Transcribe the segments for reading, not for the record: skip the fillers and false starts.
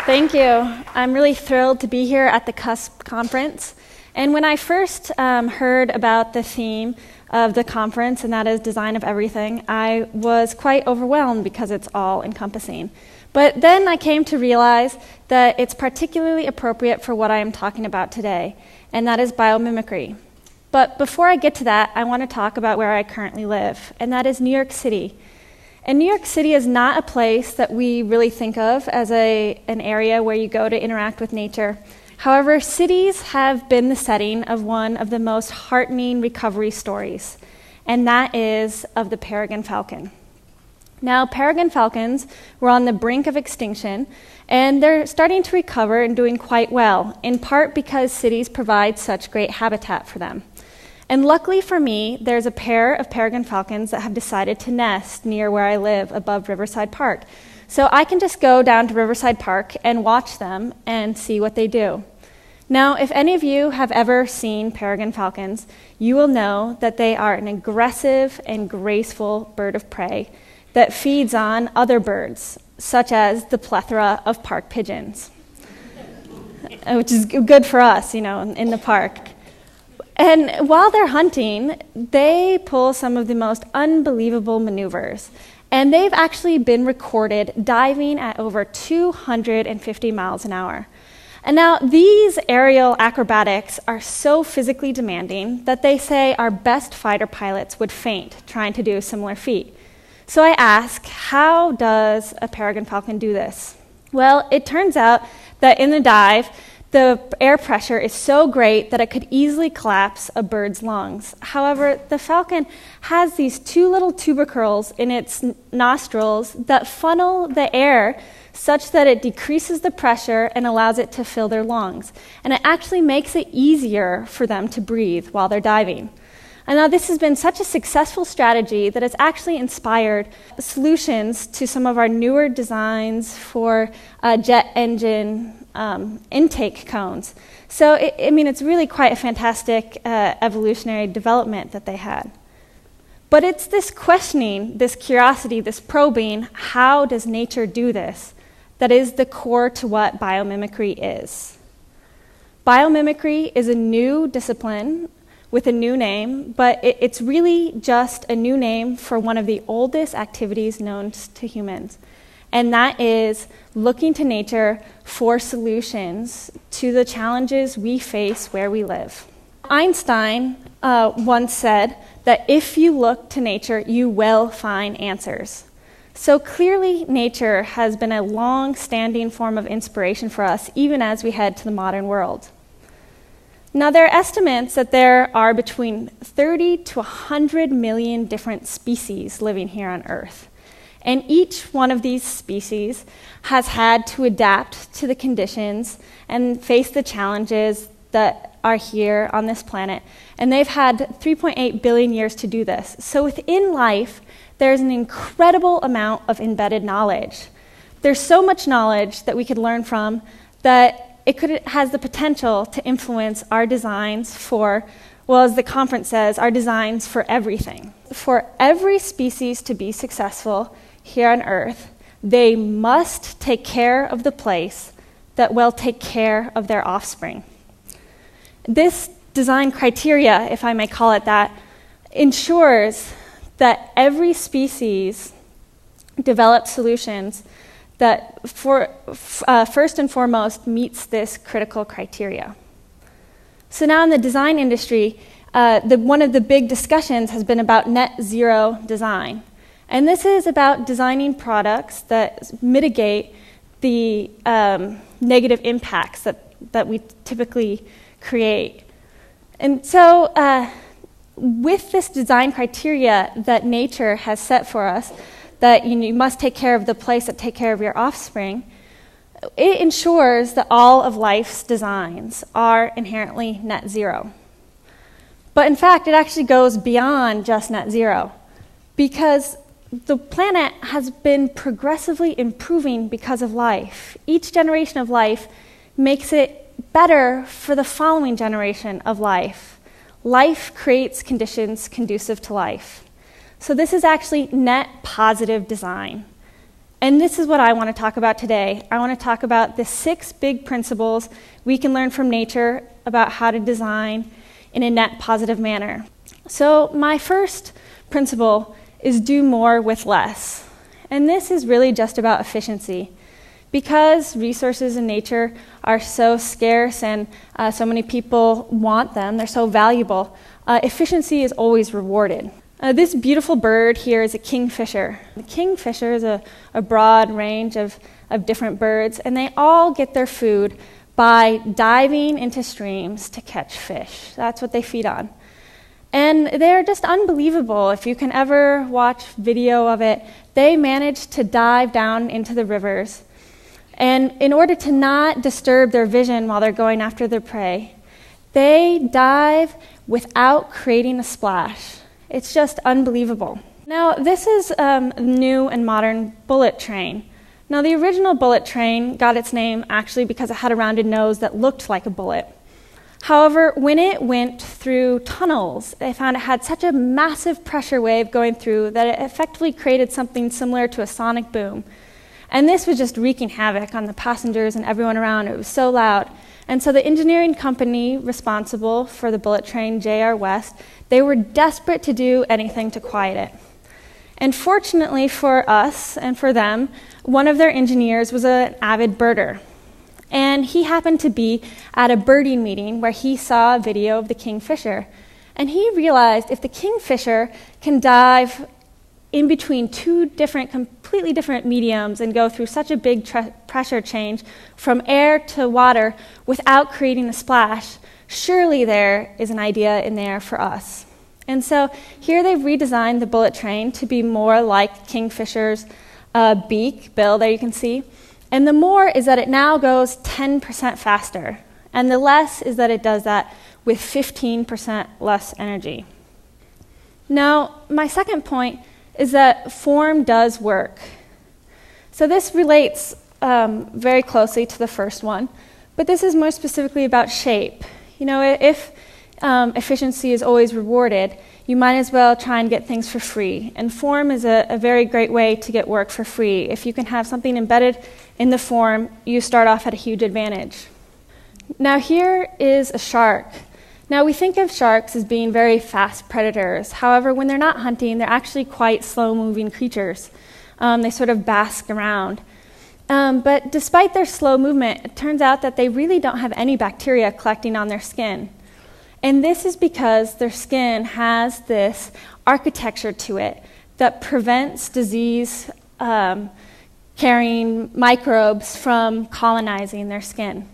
Thank you. I'm really thrilled to be here at the Cusp conference. And when I first heard about the theme of the conference, and that is design of everything, I was quite overwhelmed because it's all encompassing. But then I came to realize that it's particularly appropriate for what I am talking about today, and that is biomimicry. But before I get to that, I want to talk about where I currently live, and that is New York City. And New York City is not a place that we really think of as an area where you go to interact with nature. However, cities have been the setting of one of the most heartening recovery stories, and that is of the peregrine falcon. Now, peregrine falcons were on the brink of extinction, and they're starting to recover and doing quite well, in part because cities provide such great habitat for them. And luckily for me, there's a pair of peregrine falcons that have decided to nest near where I live above Riverside Park. So I can just go down to Riverside Park and watch them and see what they do. Now, if any of you have ever seen peregrine falcons, you will know that they are an aggressive and graceful bird of prey that feeds on other birds, such as the plethora of park pigeons, which is good for us, in the park. And while they're hunting, they pull some of the most unbelievable maneuvers. And they've actually been recorded diving at over 250 miles an hour. And now these aerial acrobatics are so physically demanding that they say our best fighter pilots would faint trying to do a similar feat. So I ask, how does a peregrine falcon do this? Well, it turns out that in the dive, the air pressure is so great that it could easily collapse a bird's lungs. However, the falcon has these two little tubercles in its nostrils that funnel the air such that it decreases the pressure and allows it to fill their lungs. And it actually makes it easier for them to breathe while they're diving. And now this has been such a successful strategy that it's actually inspired solutions to some of our newer designs for jet engine intake cones. So, it's really quite a fantastic evolutionary development that they had. But it's this questioning, this curiosity, this probing, how does nature do this, that is the core to what biomimicry is. Biomimicry is a new discipline with a new name, but it's really just a new name for one of the oldest activities known to humans. And that is looking to nature for solutions to the challenges we face where we live. Einstein once said that if you look to nature, you will find answers. So clearly, nature has been a long-standing form of inspiration for us, even as we head to the modern world. Now, there are estimates that there are between 30 to 100 million different species living here on Earth. And each one of these species has had to adapt to the conditions and face the challenges that are here on this planet. And they've had 3.8 billion years to do this. So within life, there's an incredible amount of embedded knowledge. There's so much knowledge that we could learn from that it has the potential to influence our designs for, well, as the conference says, our designs for everything. For every species to be successful here on Earth, they must take care of the place that will take care of their offspring. This design criteria, if I may call it that, ensures that every species develops solutions that first and foremost meets this critical criteria. So now in the design industry, one of the big discussions has been about net zero design. And this is about designing products that mitigate the negative impacts that we typically create. And so with this design criteria that nature has set for us, that you must take care of the place that take care of your offspring, it ensures that all of life's designs are inherently net zero. But in fact, it actually goes beyond just net zero, because the planet has been progressively improving because of life. Each generation of life makes it better for the following generation of life. Life creates conditions conducive to life. So this is actually net positive design. And this is what I want to talk about today. I want to talk about the 6 big principles we can learn from nature about how to design in a net positive manner. So my first principle is do more with less. And this is really just about efficiency. Because resources in nature are so scarce and so many people want them, they're so valuable, efficiency is always rewarded. This beautiful bird here is a kingfisher. The kingfisher is a broad range of different birds, and they all get their food by diving into streams to catch fish. That's what they feed on. And they're just unbelievable. If you can ever watch video of it, they manage to dive down into the rivers. And in order to not disturb their vision while they're going after their prey, they dive without creating a splash. It's just unbelievable. Now, this is a new and modern bullet train. Now, the original bullet train got its name actually because it had a rounded nose that looked like a bullet. However, when it went through tunnels, they found it had such a massive pressure wave going through that it effectively created something similar to a sonic boom. And this was just wreaking havoc on the passengers and everyone around. It was so loud. And so the engineering company responsible for the bullet train, J.R. West, they were desperate to do anything to quiet it. And fortunately for us and for them, one of their engineers was an avid birder. And he happened to be at a birding meeting where he saw a video of the kingfisher. And he realized if the kingfisher can dive in between 2 completely different mediums and go through such a big pressure change from air to water without creating a splash, surely there is an idea in there for us. And so here they've redesigned the bullet train to be more like kingfisher's bill there you can see. And the more is that it now goes 10% faster. And the less is that it does that with 15% less energy. Now, my second point is that form does work. So this relates very closely to the first one, but this is more specifically about shape. You know, if efficiency is always rewarded, you might as well try and get things for free. And form is a very great way to get work for free. If you can have something embedded in the form, you start off at a huge advantage. Now here is a shark. Now, we think of sharks as being very fast predators. However, when they're not hunting, they're actually quite slow-moving creatures. They sort of bask around. But despite their slow movement, it turns out that they really don't have any bacteria collecting on their skin. And this is because their skin has this architecture to it that prevents disease-carrying microbes from colonizing their skin.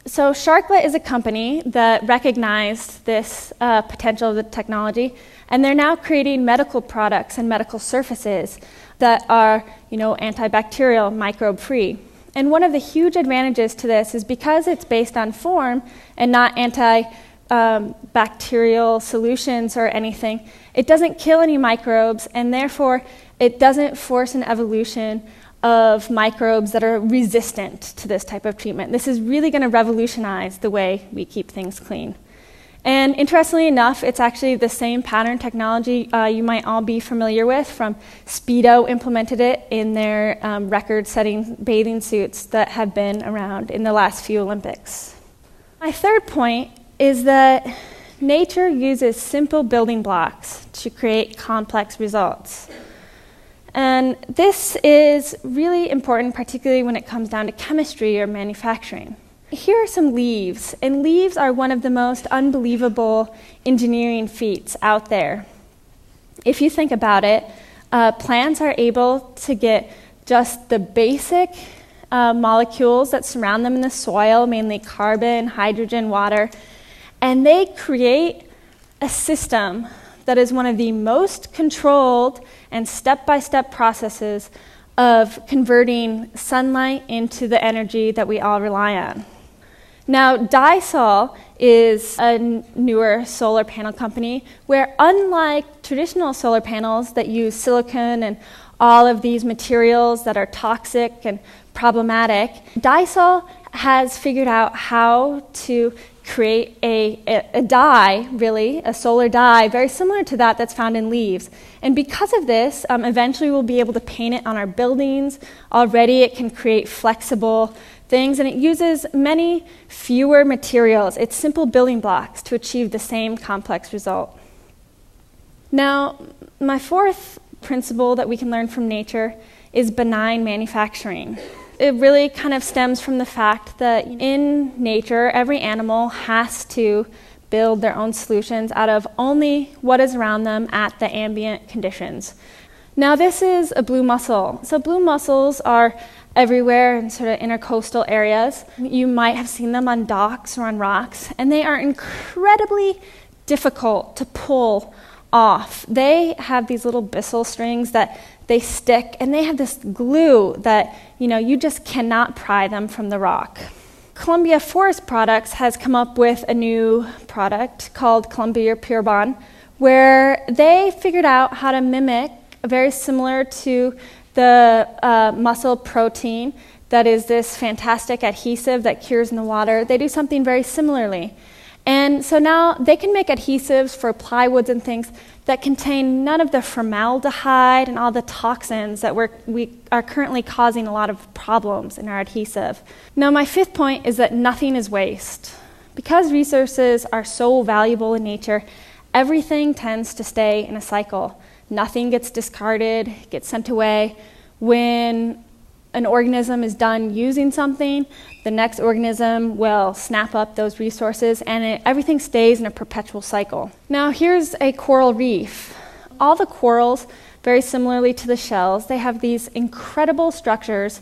So Sharklet is a company that recognized this potential of the technology, and they're now creating medical products and medical surfaces that are, antibacterial, microbe-free. And one of the huge advantages to this is because it's based on form and not antibacterial solutions or anything, it doesn't kill any microbes, and therefore it doesn't force an evolution of microbes that are resistant to this type of treatment. This is really going to revolutionize the way we keep things clean. And interestingly enough, it's actually the same pattern technology you might all be familiar with from Speedo implemented it in their record-setting bathing suits that have been around in the last few Olympics. My third point is that nature uses simple building blocks to create complex results. And this is really important, particularly when it comes down to chemistry or manufacturing. Here are some leaves, and leaves are one of the most unbelievable engineering feats out there. If you think about it, plants are able to get just the basic molecules that surround them in the soil, mainly carbon, hydrogen, water, and they create a system that is one of the most controlled and step-by-step processes of converting sunlight into the energy that we all rely on. Now, Dysol is a newer solar panel company where, unlike traditional solar panels that use silicon and all of these materials that are toxic and problematic. Dysel has figured out how to create a dye, really, a solar dye, very similar to that's found in leaves. And because of this, eventually we'll be able to paint it on our buildings. Already it can create flexible things, and it uses many fewer materials. It's simple building blocks to achieve the same complex result. Now, my fourth principle that we can learn from nature is benign manufacturing. It really kind of stems from the fact that in nature, every animal has to build their own solutions out of only what is around them at the ambient conditions. Now, this is a blue mussel. So blue mussels are everywhere in sort of intercoastal areas. You might have seen them on docks or on rocks, and they are incredibly difficult to pull off. They have these little bristle strings that they stick, and they have this glue that, you just cannot pry them from the rock. Columbia Forest Products has come up with a new product called Columbia Pure Bond, where they figured out how to mimic, very similar to the mussel protein, that is this fantastic adhesive that cures in the water. They do something very similarly. And so now they can make adhesives for plywoods and things that contain none of the formaldehyde and all the toxins that we are currently causing a lot of problems in our adhesive. Now, my fifth point is that nothing is waste. Because resources are so valuable in nature, everything tends to stay in a cycle. Nothing gets discarded, gets sent away. When an organism is done using something, the next organism will snap up those resources, and everything stays in a perpetual cycle. Now, here's a coral reef. All the corals, very similarly to the shells, they have these incredible structures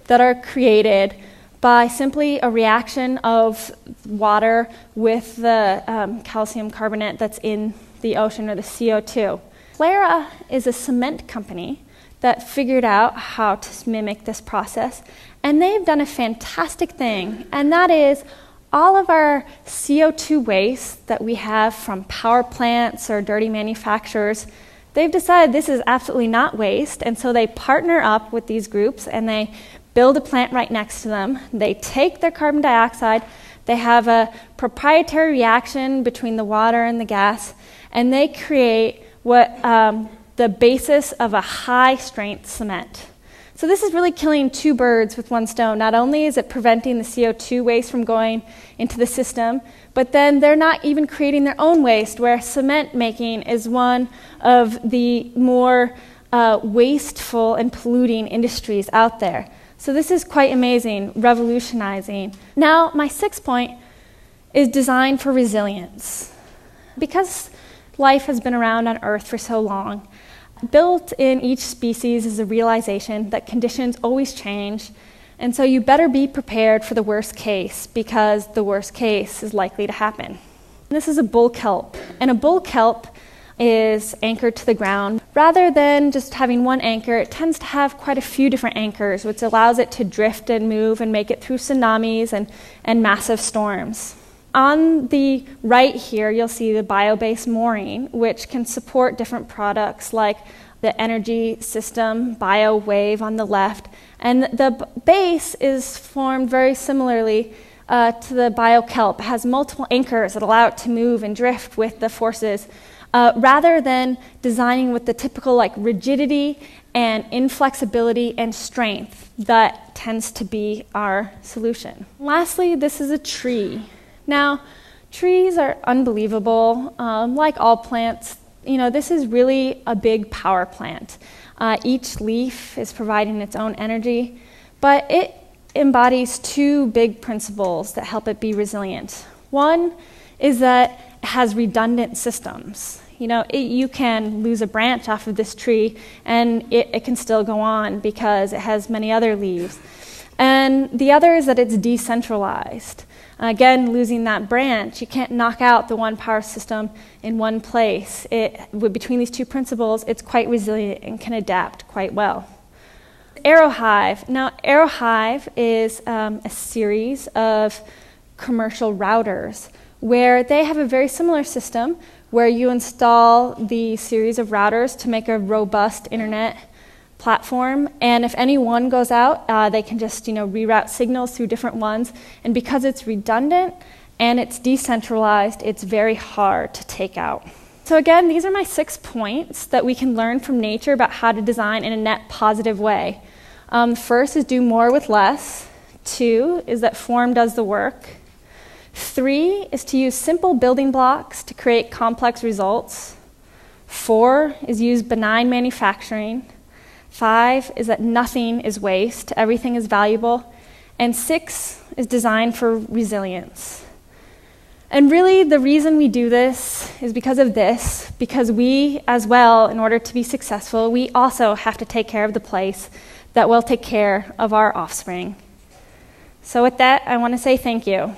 that are created by simply a reaction of water with the calcium carbonate that's in the ocean, or the CO2. Clara is a cement company that figured out how to mimic this process, and they've done a fantastic thing, and that is all of our CO2 waste that we have from power plants or dirty manufacturers. They've decided this is absolutely not waste, and so they partner up with these groups and they build a plant right next to them. They take their carbon dioxide, they have a proprietary reaction between the water and the gas, and they create what the basis of a high-strength cement. So this is really killing two birds with one stone. Not only is it preventing the CO2 waste from going into the system, but then they're not even creating their own waste, where cement making is one of the more wasteful and polluting industries out there. So this is quite amazing, revolutionizing. Now, my sixth point is design for resilience. Because life has been around on Earth for so long, built in each species is a realization that conditions always change, and so you better be prepared for the worst case, because the worst case is likely to happen. This is a bull kelp, and a bull kelp is anchored to the ground. Rather than just having one anchor, it tends to have quite a few different anchors, which allows it to drift and move and make it through tsunamis and massive storms. On the right here, you'll see the bio-based mooring, which can support different products like the energy system, BioWave on the left. And the base is formed very similarly to the bio-kelp. It has multiple anchors that allow it to move and drift with the forces, rather than designing with the typical rigidity and inflexibility and strength that tends to be our solution. Lastly, this is a tree. Now, trees are unbelievable. Like all plants, this is really a big power plant. Each leaf is providing its own energy, but it embodies two big principles that help it be resilient. One is that it has redundant systems. You can lose a branch off of this tree and it can still go on because it has many other leaves. And the other is that it's decentralized. Again, losing that branch, you can't knock out the one power system in one place. Between these two principles, it's quite resilient and can adapt quite well. Aerohive. Now, Aerohive is a series of commercial routers where they have a very similar system where you install the series of routers to make a robust internet platform, and if any one goes out, they can just reroute signals through different ones. And because it's redundant and it's decentralized, it's very hard to take out. So again, these are my 6 points that we can learn from nature about how to design in a net positive way. First is do more with less. 2 is that form does the work. 3 is to use simple building blocks to create complex results. 4 is use benign manufacturing. 5 is that nothing is waste, everything is valuable. And 6 is design for resilience. And really, the reason we do this is because of this, because we, as well, in order to be successful, we also have to take care of the place that will take care of our offspring. So with that, I want to say thank you.